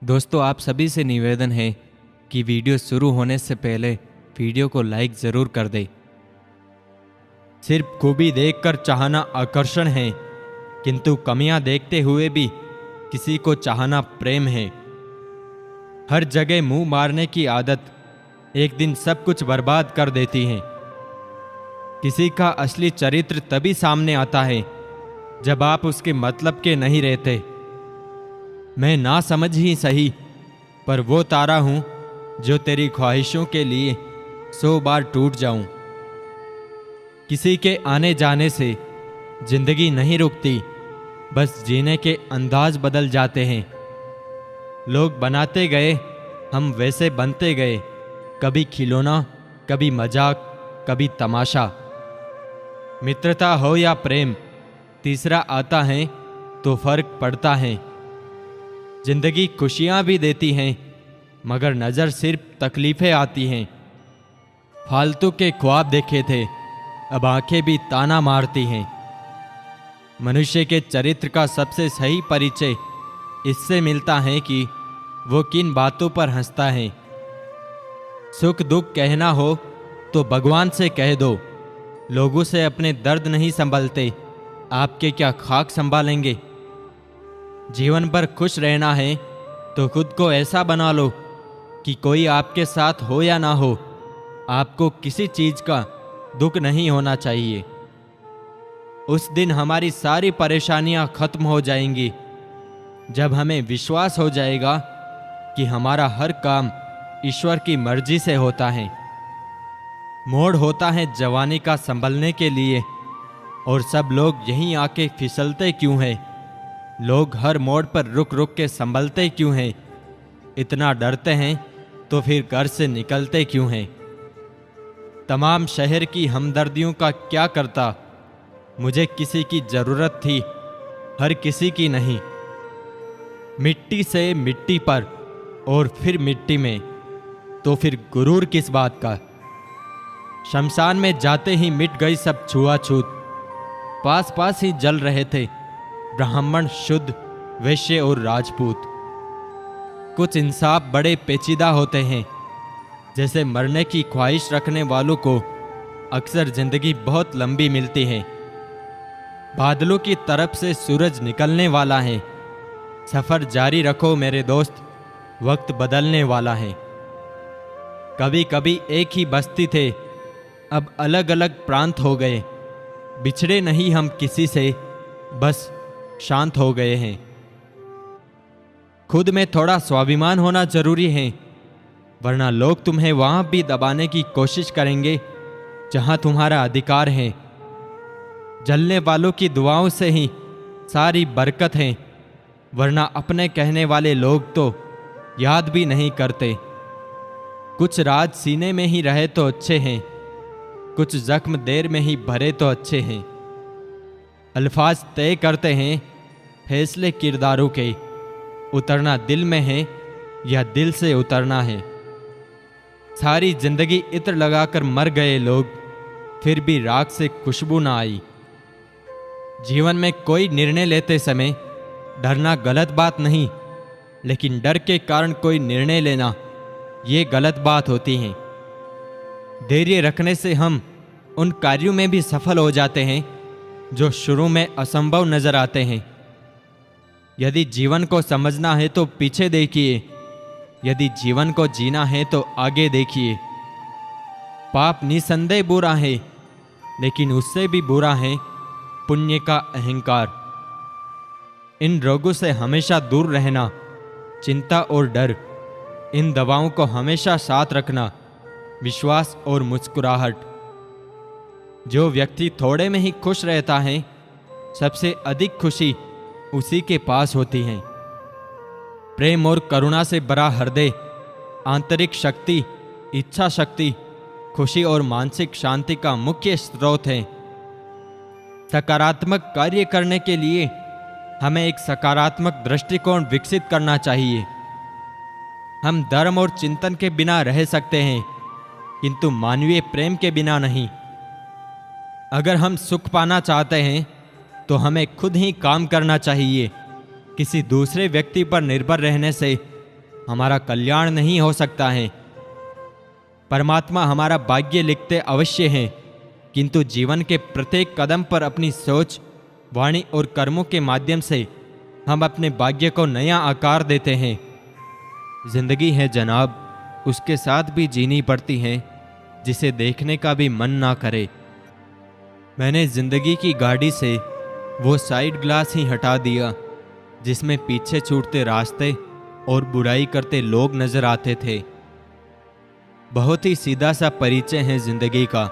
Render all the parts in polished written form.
दोस्तों, आप सभी से निवेदन है कि वीडियो शुरू होने से पहले वीडियो को लाइक ज़रूर कर दें। सिर्फ खूबी देखकर चाहना आकर्षण है, किंतु कमियां देखते हुए भी किसी को चाहना प्रेम है। हर जगह मुंह मारने की आदत एक दिन सब कुछ बर्बाद कर देती है। किसी का असली चरित्र तभी सामने आता है जब आप उसके मतलब के नहीं रहते। मैं ना समझ ही सही, पर वो तारा हूं जो तेरी ख्वाहिशों के लिए 100 बार टूट जाऊं। किसी के आने जाने से जिंदगी नहीं रुकती, बस जीने के अंदाज बदल जाते हैं। लोग बनाते गए, हम वैसे बनते गए। कभी खिलौना, कभी मजाक, कभी तमाशा। मित्रता हो या प्रेम, तीसरा आता है तो फर्क पड़ता है। जिंदगी खुशियां भी देती हैं, मगर नज़र सिर्फ तकलीफें आती हैं। फालतू के ख्वाब देखे थे, अब आंखें भी ताना मारती हैं। मनुष्य के चरित्र का सबसे सही परिचय इससे मिलता है कि वो किन बातों पर हंसता है। सुख दुख कहना हो तो भगवान से कह दो। लोगों से अपने दर्द नहीं संभलते, आपके क्या खाक संभालेंगे। जीवन भर खुश रहना है तो खुद को ऐसा बना लो कि कोई आपके साथ हो या ना हो, आपको किसी चीज़ का दुख नहीं होना चाहिए। उस दिन हमारी सारी परेशानियां खत्म हो जाएंगी जब हमें विश्वास हो जाएगा कि हमारा हर काम ईश्वर की मर्जी से होता है। मोड़ होता है जवानी का संभलने के लिए, और सब लोग यहीं आके फिसलते क्यों हैं? लोग हर मोड़ पर रुक रुक के संभलते क्यों हैं? इतना डरते हैं तो फिर घर से निकलते क्यों हैं? तमाम शहर की हमदर्दियों का क्या करता? मुझे किसी की जरूरत थी, हर किसी की नहीं। मिट्टी से मिट्टी पर और फिर मिट्टी में, तो फिर गुरूर किस बात का? शमशान में जाते ही मिट गई सब छुआछूत। पास पास ही जल रहे थे ब्राह्मण, शुद्ध, वैश्य और राजपूत। कुछ इंसाफ बड़े पेचीदा होते हैं। जैसे मरने की ख्वाहिश रखने वालों को अक्सर जिंदगी बहुत लंबी मिलती है। बादलों की तरफ से सूरज निकलने वाला है। सफर जारी रखो मेरे दोस्त, वक्त बदलने वाला है। कभी कभी एक ही बस्ती थे, अब अलग अलग प्रांत हो गए। बिछड़े नहीं हम किसी से, बस शांत हो गए हैं। खुद में थोड़ा स्वाभिमान होना जरूरी है, वरना लोग तुम्हें वहां भी दबाने की कोशिश करेंगे जहां तुम्हारा अधिकार है। जलने वालों की दुआओं से ही सारी बरकत है, वरना अपने कहने वाले लोग तो याद भी नहीं करते। कुछ राज सीने में ही रहे तो अच्छे हैं, कुछ जख्म देर में ही भरे तो अच्छे हैं। अल्फाज तय करते हैं फैसले किरदारों के। उतरना दिल में है या दिल से उतरना है। सारी जिंदगी इत्र लगाकर मर गए लोग, फिर भी राख से खुशबू ना आई। जीवन में कोई निर्णय लेते समय डरना गलत बात नहीं, लेकिन डर के कारण कोई निर्णय लेना ये गलत बात होती है। धैर्य रखने से हम उन कार्यों में भी सफल हो जाते हैं जो शुरू में असंभव नजर आते हैं। यदि जीवन को समझना है तो पीछे देखिए, यदि जीवन को जीना है तो आगे देखिए। पाप निसंदेह बुरा है, लेकिन उससे भी बुरा है पुण्य का अहंकार। इन रोगों से हमेशा दूर रहना, चिंता और डर, इन दवाओं को हमेशा साथ रखना, विश्वास और मुस्कुराहट। जो व्यक्ति थोड़े में ही खुश रहता है, सबसे अधिक खुशी उसी के पास होती है। प्रेम और करुणा से भरा हृदय आंतरिक शक्ति, इच्छा शक्ति, खुशी और मानसिक शांति का मुख्य स्रोत है। सकारात्मक कार्य करने के लिए हमें एक सकारात्मक दृष्टिकोण विकसित करना चाहिए। हम धर्म और चिंतन के बिना रह सकते हैं, किंतु मानवीय प्रेम के बिना नहीं। अगर हम सुख पाना चाहते हैं तो हमें खुद ही काम करना चाहिए। किसी दूसरे व्यक्ति पर निर्भर रहने से हमारा कल्याण नहीं हो सकता है। परमात्मा हमारा भाग्य लिखते अवश्य हैं, किंतु जीवन के प्रत्येक कदम पर अपनी सोच, वाणी और कर्मों के माध्यम से हम अपने भाग्य को नया आकार देते हैं। जिंदगी है जनाब, उसके साथ भी जीनी पड़ती है, जिसे देखने का भी मन ना करे। मैंने जिंदगी की गाड़ी से वो साइड ग्लास ही हटा दिया जिसमें पीछे छूटते रास्ते और बुराई करते लोग नजर आते थे। बहुत ही सीधा सा परिचय है जिंदगी का।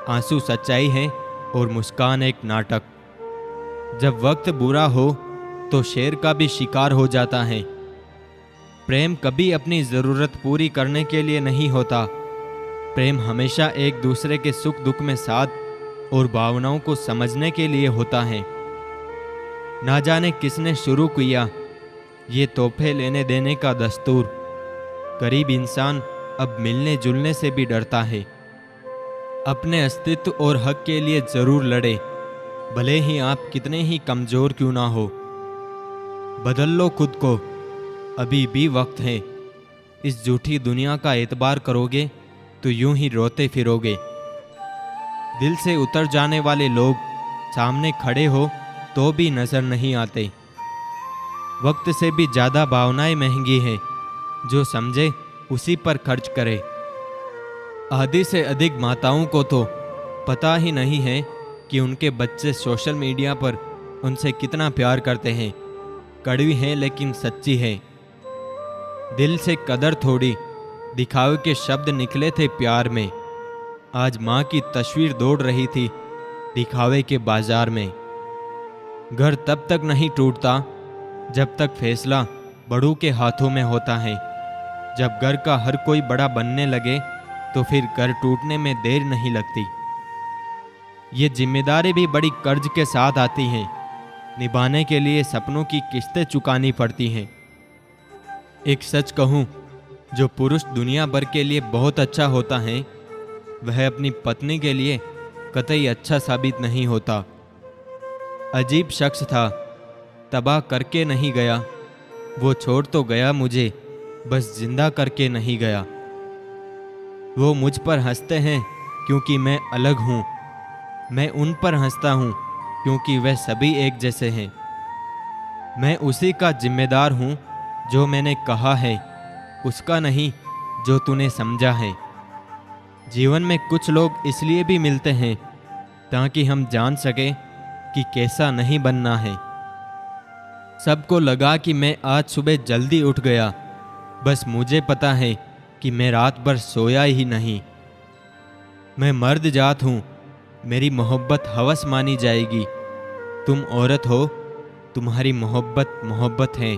आंसू सच्चाई है और मुस्कान एक नाटक। जब वक्त बुरा हो तो शेर का भी शिकार हो जाता है। प्रेम कभी अपनी ज़रूरत पूरी करने के लिए नहीं होता। प्रेम हमेशा एक दूसरे के सुख दुख में साथ और भावनाओं को समझने के लिए होता है। ना जाने किसने शुरू किया ये तोहफे लेने देने का दस्तूर। गरीब इंसान अब मिलने जुलने से भी डरता है। अपने अस्तित्व और हक के लिए जरूर लड़े, भले ही आप कितने ही कमजोर क्यों ना हो। बदल लो खुद को, अभी भी वक्त है। इस झूठी दुनिया का एतबार करोगे तो यूं ही रोते फिरोगे। दिल से उतर जाने वाले लोग सामने खड़े हो तो भी नजर नहीं आते। वक्त से भी ज्यादा भावनाएं महंगी हैं, जो समझे उसी पर खर्च करे। आधी से अधिक माताओं को तो पता ही नहीं है कि उनके बच्चे सोशल मीडिया पर उनसे कितना प्यार करते हैं। कड़वी है लेकिन सच्ची है। दिल से कदर थोड़ी, दिखावे के शब्द निकले थे प्यार में। आज माँ की तस्वीर दौड़ रही थी दिखावे के बाजार में। घर तब तक नहीं टूटता जब तक फैसला बड़ों के हाथों में होता है। जब घर का हर कोई बड़ा बनने लगे तो फिर घर टूटने में देर नहीं लगती। ये जिम्मेदारी भी बड़ी कर्ज के साथ आती हैं। निभाने के लिए सपनों की किस्तें चुकानी पड़ती हैं। एक सच कहूँ, जो पुरुष दुनिया भर के लिए बहुत अच्छा होता है वह अपनी पत्नी के लिए कतई अच्छा साबित नहीं होता। अजीब शख्स था, तबाह करके नहीं गया। वो छोड़ तो गया मुझे, बस जिंदा करके नहीं गया। वो मुझ पर हंसते हैं क्योंकि मैं अलग हूँ। मैं उन पर हंसता हूँ क्योंकि वह सभी एक जैसे हैं। मैं उसी का जिम्मेदार हूँ जो मैंने कहा है, उसका नहीं जो तूने समझा है। जीवन में कुछ लोग इसलिए भी मिलते हैं ताकि हम जान सके कि कैसा नहीं बनना है। सबको लगा कि मैं आज सुबह जल्दी उठ गया, बस मुझे पता है कि मैं रात भर सोया ही नहीं। मैं मर्द जात हूँ, मेरी मोहब्बत हवस मानी जाएगी। तुम औरत हो, तुम्हारी मोहब्बत मोहब्बत है।